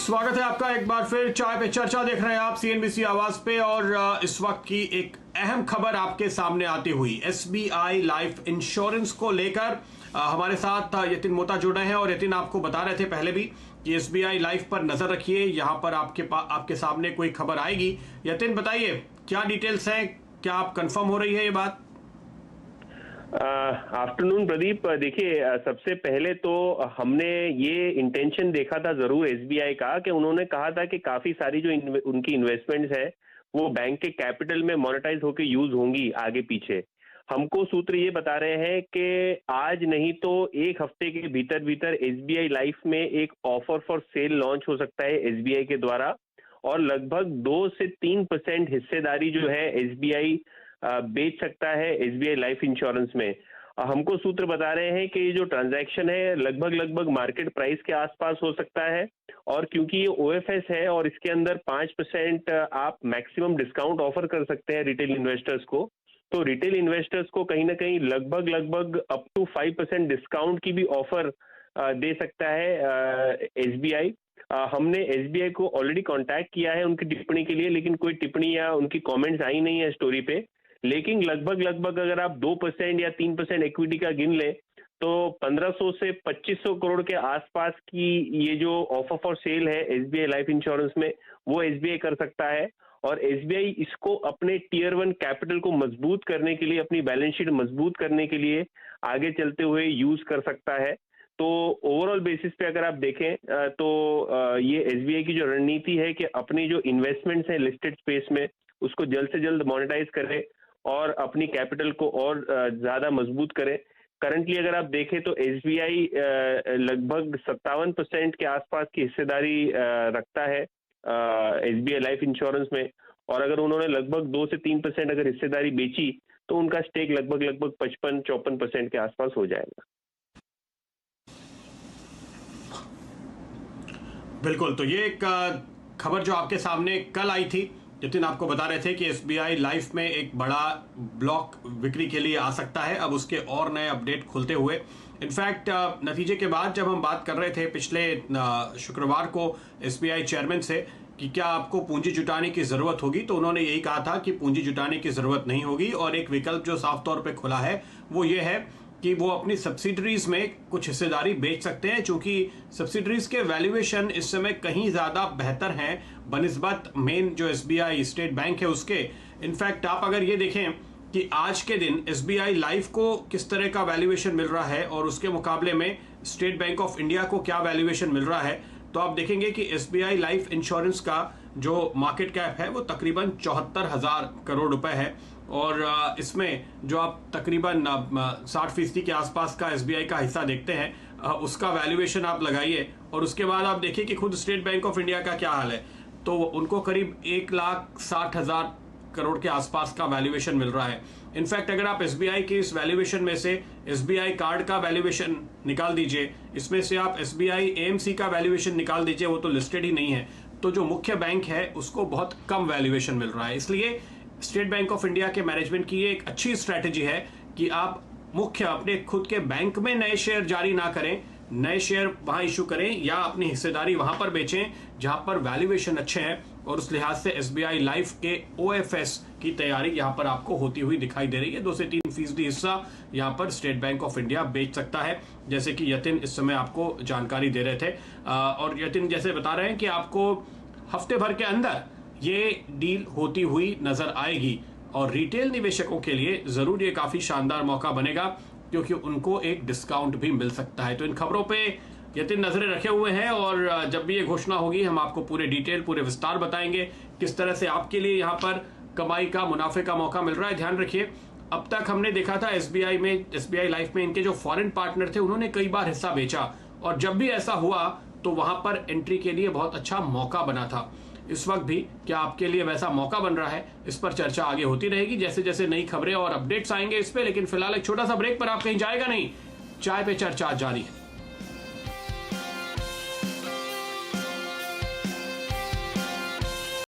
स्वागत है आपका एक बार फिर चाय पे चर्चा देख रहे हैं आप सीएनबीसी आवाज पे। और इस वक्त की एक अहम खबर आपके सामने आती हुई एसबीआई लाइफ इंश्योरेंस को लेकर हमारे साथ यतिन मोता जुड़े हैं। और यतिन आपको बता रहे थे पहले भी कि एसबीआई लाइफ पर नजर रखिए, यहाँ पर आपके सामने कोई खबर आएगी। यतिन बताइए क्या डिटेल्स हैं, क्या आप कंफर्म हो रही है ये बात? आफ्टरनून प्रदीप, देखिए सबसे पहले तो हमने ये इंटेंशन देखा था जरूर एसबीआई का कि उन्होंने कहा था कि काफी सारी जो उनकी इन्वेस्टमेंट्स है वो बैंक के कैपिटल में मोनेटाइज होकर यूज होंगी आगे पीछे। हमको सूत्र ये बता रहे हैं कि आज नहीं तो एक हफ्ते के भीतर भीतर एसबीआई लाइफ में एक ऑफर फॉर सेल लॉन्च हो सकता है एसबीआई के द्वारा, और लगभग 2 से 3% हिस्सेदारी जो है एसबीआई बेच सकता है एसबीआई लाइफ इंश्योरेंस में। हमको सूत्र बता रहे हैं कि ये जो ट्रांजैक्शन है लगभग मार्केट प्राइस के आसपास हो सकता है, और क्योंकि ये ओएफएस है और इसके अंदर 5% आप मैक्सिमम डिस्काउंट ऑफर कर सकते हैं रिटेल इन्वेस्टर्स को, तो रिटेल इन्वेस्टर्स को कहीं ना कहीं लगभग अप टू 5% डिस्काउंट की भी ऑफर दे सकता है एसबीआई। हमने एसबीआई को ऑलरेडी कांटेक्ट किया है उनकी टिप्पणी के लिए, लेकिन कोई टिप्पणी या उनकी कमेंट्स आई नहीं है स्टोरी पे। लेकिन लगभग अगर आप 2% या 3% इक्विटी का गिन लें तो 1500 से 2500 करोड़ के आसपास की ये जो ऑफर फॉर सेल है एसबीआई लाइफ इंश्योरेंस में वो एसबीआई कर सकता है। और एसबीआई इसको अपने टियर 1 कैपिटल को मजबूत करने के लिए, अपनी बैलेंस शीट मजबूत करने के लिए आगे चलते हुए यूज कर सकता है। तो ओवरऑल बेसिस पे अगर आप देखें तो ये एसबीआई की जो रणनीति है कि अपनी जो इन्वेस्टमेंट्स हैं लिस्टेड स्पेस में उसको जल्द से जल्द मोनेटाइज करें और अपनी कैपिटल को और ज्यादा मजबूत करें। करंटली अगर आप देखें तो एसबीआई लगभग 57% के आसपास की हिस्सेदारी रखता है एसबीआई लाइफ इंश्योरेंस में, और अगर उन्होंने लगभग 2 से 3% अगर हिस्सेदारी बेची तो उनका स्टेक लगभग 55-54% के आसपास हो जाएगा। बिल्कुल, तो ये एक खबर जो आपके सामने कल आई थी, जितिन आपको बता रहे थे कि एसबीआई लाइफ में एक बड़ा ब्लॉक बिक्री के लिए आ सकता है। अब उसके और नए अपडेट खुलते हुए, इनफैक्ट नतीजे के बाद जब हम बात कर रहे थे पिछले शुक्रवार को एसबीआई चेयरमैन से कि क्या आपको पूंजी जुटाने की ज़रूरत होगी, तो उन्होंने यही कहा था कि पूंजी जुटाने की ज़रूरत नहीं होगी। और एक विकल्प जो साफ तौर पे खुला है वो ये है कि वो अपनी सब्सिडरीज में कुछ हिस्सेदारी बेच सकते हैं, क्योंकि सब्सिडरीज के वैल्यूएशन इस समय कहीं ज़्यादा बेहतर हैं बनिस्बत मेन जो एसबीआई स्टेट बैंक है उसके। इनफैक्ट आप अगर ये देखें कि आज के दिन एसबीआई लाइफ को किस तरह का वैल्यूएशन मिल रहा है और उसके मुकाबले में स्टेट बैंक ऑफ इंडिया को क्या वैल्यूएशन मिल रहा है, तो आप देखेंगे कि एसबीआई लाइफ इंश्योरेंस का जो मार्केट कैप है वो तकरीबन 74,000 करोड़ रुपए है। और इसमें जो आप तकरीबन 60% के आसपास का एसबीआई का हिस्सा देखते हैं, उसका वैल्यूएशन आप लगाइए और उसके बाद आप देखिए कि खुद स्टेट बैंक ऑफ इंडिया का क्या हाल है, तो उनको करीब 1,60,000 करोड़ के आसपास का वैल्यूएशन मिल रहा है। इनफैक्ट अगर आप एसबीआई के इस वैल्यूएशन में से एसबीआई कार्ड का वैल्यूएशन निकाल दीजिए, इसमें से आप एसबीआई एएमसी का वैल्यूएशन निकाल दीजिए, वो तो लिस्टेड ही नहीं है, तो जो मुख्य बैंक है उसको बहुत कम वैल्यूएशन मिल रहा है। इसलिए स्टेट बैंक ऑफ इंडिया के मैनेजमेंट की ये एक अच्छी स्ट्रैटेजी है कि आप मुख्य अपने खुद के बैंक में नए शेयर जारी ना करें, नए शेयर वहां इशू करें या अपनी हिस्सेदारी वहां पर बेचें जहां पर वैल्यूएशन अच्छे हैं। और उस लिहाज से एसबीआई लाइफ के ओएफएस की तैयारी यहां पर आपको होती हुई दिखाई दे रही है। 2 से 3% हिस्सा यहां पर स्टेट बैंक ऑफ इंडिया बेच सकता है, जैसे कि यतिन इस समय आपको जानकारी दे रहे थे। और यतिन जैसे बता रहे हैं कि आपको हफ्ते भर के अंदर ये डील होती हुई नजर आएगी, और रिटेल निवेशकों के लिए जरूर ये काफी शानदार मौका बनेगा क्योंकि उनको एक डिस्काउंट भी मिल सकता है। तो इन खबरों पे यतिन नजरें रखे हुए हैं और जब भी ये घोषणा होगी हम आपको पूरे डिटेल, पूरे विस्तार बताएंगे किस तरह से आपके लिए यहाँ पर कमाई का, मुनाफे का मौका मिल रहा है। ध्यान रखिए, अब तक हमने देखा था एसबीआई में, एसबीआई लाइफ में इनके जो फॉरेन पार्टनर थे उन्होंने कई बार हिस्सा बेचा, और जब भी ऐसा हुआ तो वहां पर एंट्री के लिए बहुत अच्छा मौका बना था। इस वक्त भी क्या आपके लिए वैसा मौका बन रहा है, इस पर चर्चा आगे होती रहेगी जैसे जैसे नई खबरें और अपडेट्स आएंगे इस पे। लेकिन फिलहाल एक छोटा सा ब्रेक पर, आप कहीं जाएगा नहीं, चाय पे चर्चा जारी है।